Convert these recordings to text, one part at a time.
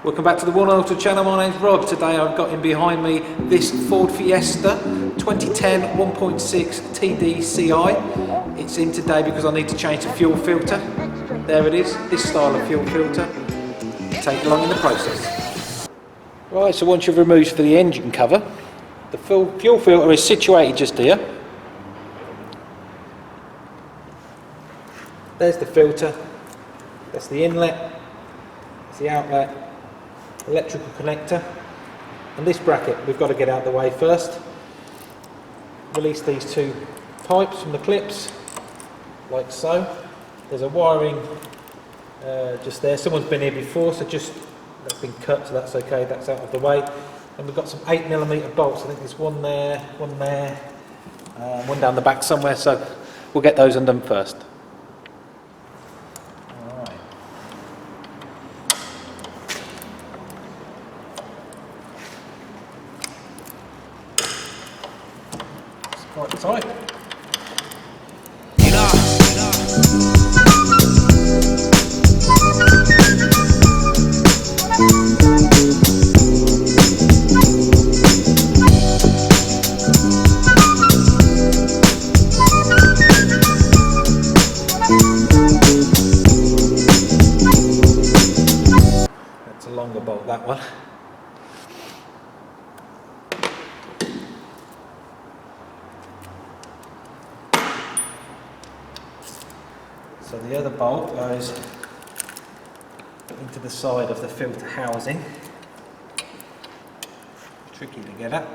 Welcome back to the One Auto channel. My name's Rob. Today I've got in behind me this Ford Fiesta 2010 1.6 TDCI. It's in today because I need to change the fuel filter. There it is, this style of fuel filter. Take long in the process. Right, so once you've removed for the engine cover, the fuel filter is situated just here. There's the filter, that's the inlet, that's the outlet, electrical connector, and this bracket we've got to get out of the way first. Release these two pipes from the clips, like so. There's a wiring just there. Someone's been here before, so that's been cut, so that's okay, that's out of the way. And we've got some 8mm bolts. I think there's one there, one down the back somewhere, so we'll get those undone first. Quite tight. That's a longer bolt, that one. So the other bolt goes into the side of the filter housing. Tricky to get at.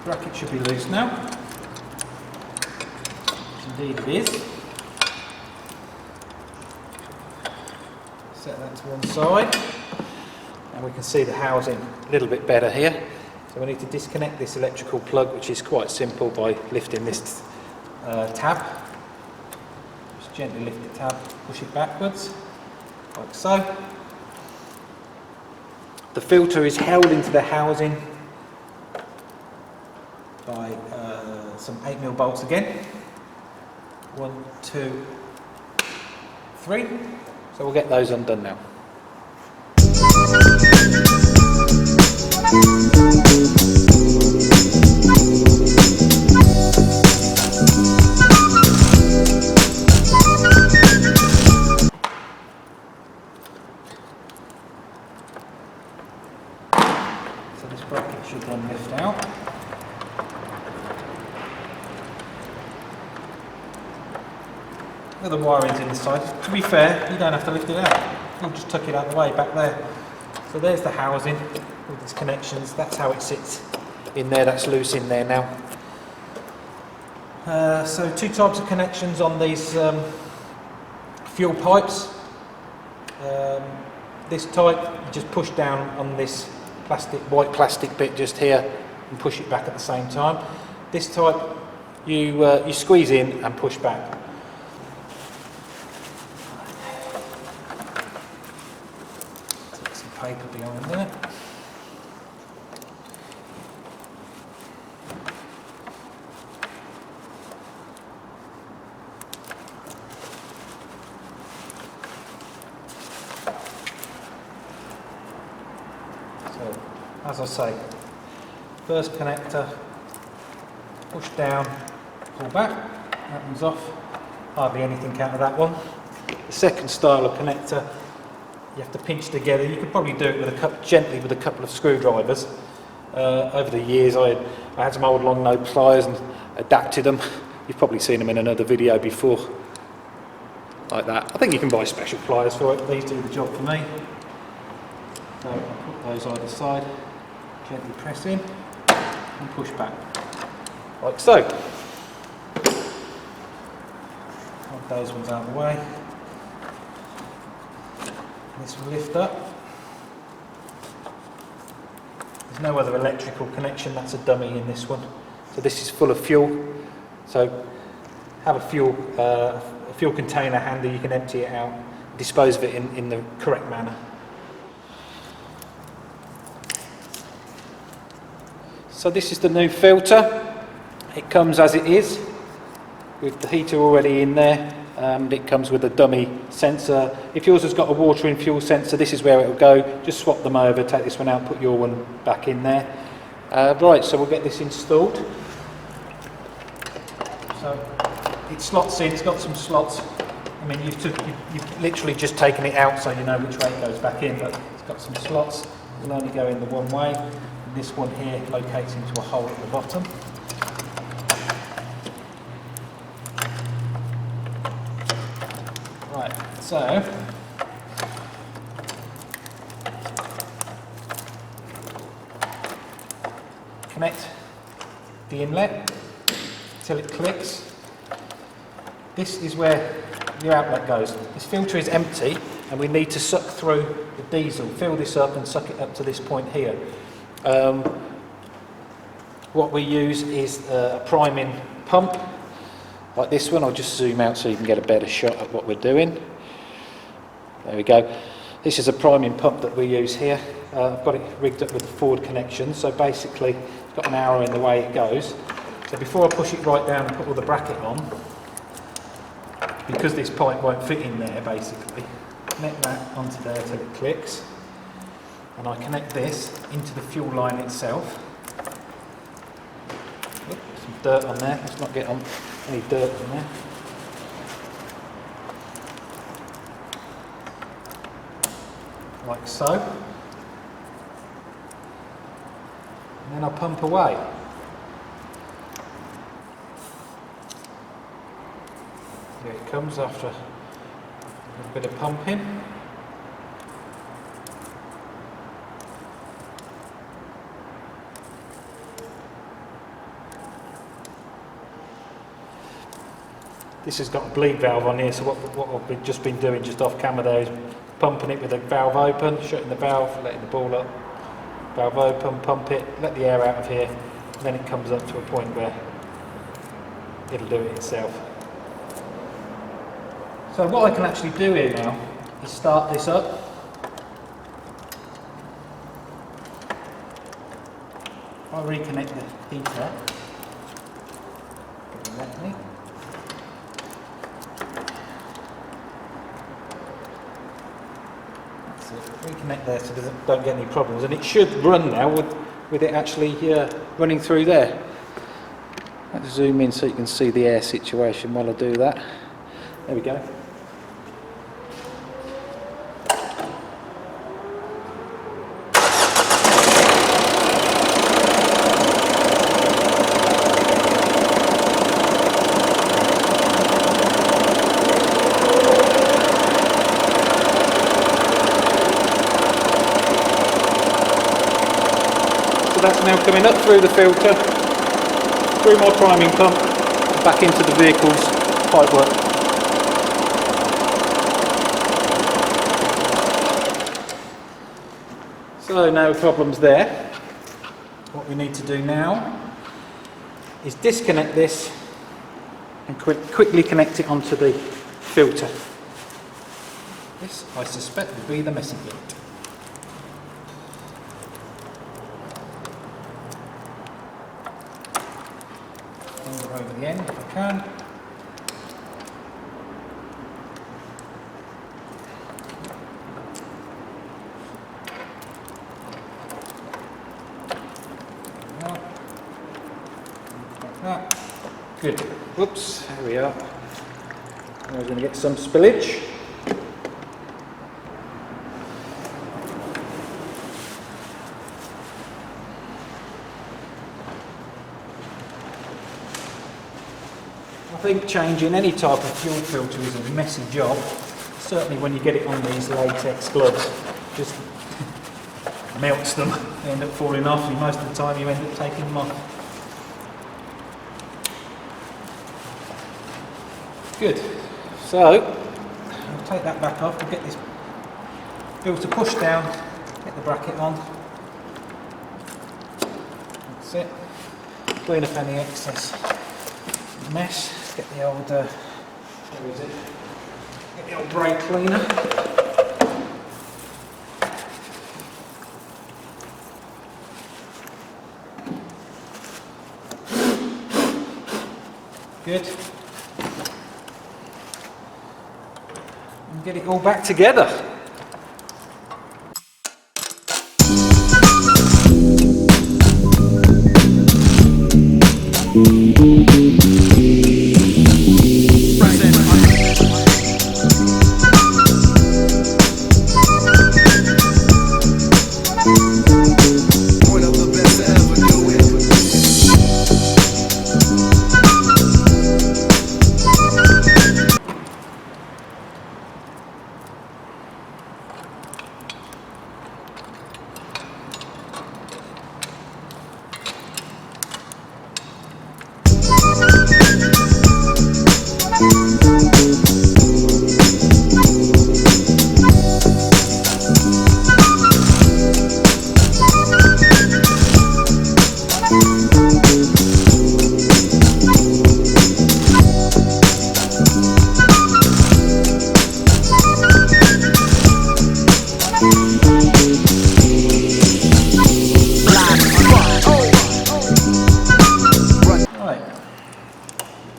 Bracket should be loose now. Indeed it is. Set that to one side, and we can see the housing a little bit better here. So we need to disconnect this electrical plug, which is quite simple by lifting this tab. Just gently lift the tab, push it backwards, like so. The filter is held into the housing by some 8mm bolts again. 1, 2, 3. So we'll get those undone now. So this bracket should then lift out. The wiring's in the side. To be fair, you don't have to lift it out. You'll just tuck it out of the way back there. So there's the housing with its connections. That's how it sits in there. That's loose in there now. So two types of connections on these fuel pipes. This type, you just push down on this white plastic bit just here and push it back at the same time. This type, you squeeze in and push back. Paper behind there. So, as I say, first connector, push down, pull back, that one's off, hardly anything out of that one. The second style of connector, you have to pinch together. You could probably do it with gently with a couple of screwdrivers. Over the years I had some old long nose pliers and adapted them. You've probably seen them in another video before, like that. I think you can buy special pliers for it. These do the job for me. So I'll put those either side, gently press in and push back, like so. Hold those ones out of the way. This will lift up. There's no other electrical connection, that's a dummy in this one. So this is full of fuel. So have a fuel container handy. You can empty it out, dispose of it in the correct manner. So this is the new filter. It comes as it is, with the heater already in there. It comes with a dummy sensor. If yours has got a water and fuel sensor, this is where it will go. Just swap them over, take this one out, put your one back in there. Right, so we'll get this installed. So it slots in, it's got some slots. I mean, you've literally just taken it out so you know which way it goes back in, but it's got some slots. It'll only go in the one way. And this one here locates into a hole at the bottom. Right, so connect the inlet till it clicks. This is where your outlet goes. This filter is empty and we need to suck through the diesel, fill this up and suck it up to this point here. What we use is a priming pump like this one. I'll just zoom out so you can get a better shot of what we're doing. There we go. This is a priming pump that we use here. I've got it rigged up with a forward connection, so basically it's got an arrow in the way it goes. So before I push it right down and put all the bracket on, because this pipe won't fit in there basically, connect that onto there till it clicks, and I connect this into the fuel line itself. Oops, some dirt on there, let's not get on any dirt on there. Like so. And then I pump away. Here it comes after a bit of pumping. This has got a bleed valve on here, so what I've just been doing just off camera there is pumping it with the valve open, shutting the valve, letting the ball up, valve open, pump it, let the air out of here, and then it comes up to a point where it'll do it itself. So what I can actually do here now is start this up. I'll reconnect the heater. Directly. That's it. Reconnect there so it don't get any problems, and it should run now with it actually running through there. Let's zoom in so you can see the air situation while I do that. There we go. So that's now coming up through the filter, through my priming pump, and back into the vehicle's pipework. So no problems there. What we need to do now is disconnect this and quickly connect it onto the filter. This, I suspect, will be the messy bit. Over the end if I can. Like that. Good. Whoops, there we are. We're going to get some spillage. I think changing any type of fuel filter is a messy job, certainly when you get it on these latex gloves. Just melts them, they end up falling off, and most of the time you end up taking them off. Good, so I'll take that back off, we'll get this filter pushed down, get the bracket on. That's it, clean up any excess mess. get the old, where is it? Get the old brake cleaner. Good. And get it all back together.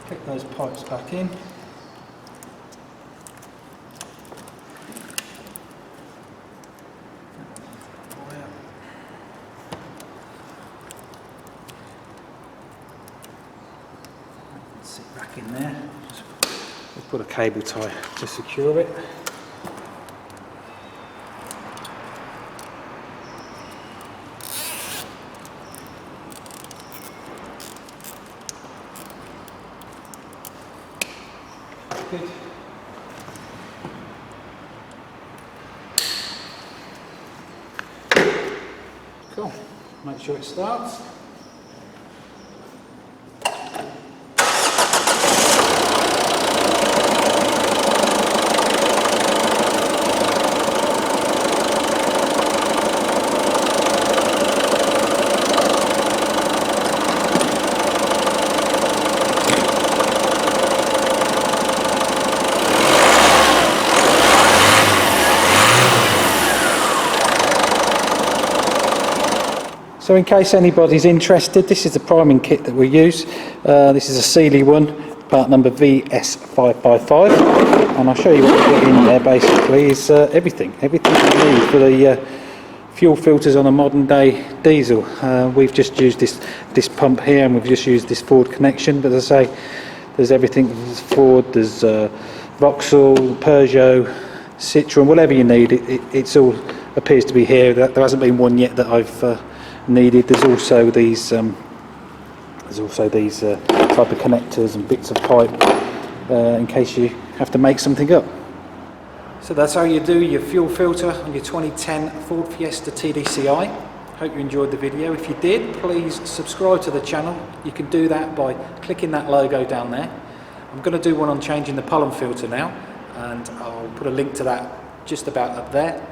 Click those pipes back in. Sit back in there. We'll put a cable tie to secure it. Good. Cool. Make sure it starts. So in case anybody's interested, this is the priming kit that we use. This is a Sealy one, part number VS555, and I'll show you what we get in there. Basically is everything you need for the fuel filters on a modern day diesel. We've just used this pump here, and we've just used this Ford connection, but as I say, there's everything. There's Ford, there's Vauxhall, Peugeot, Citroen, whatever you need, it's all appears to be here. There hasn't been one yet that I've needed. There's also these type of connectors and bits of pipe in case you have to make something up. So that's how you do your fuel filter on your 2010 Ford Fiesta TDCI. Hope you enjoyed the video. If you did, please subscribe to the channel. You can do that by clicking that logo down there. I'm going to do one on changing the pollen filter now, and I'll put a link to that just about up there.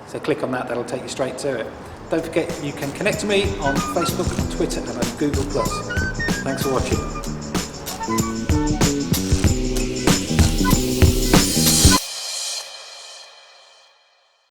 So click on that, that'll take you straight to it. Don't forget, you can connect to me on Facebook, Twitter and on Google+. Thanks for watching.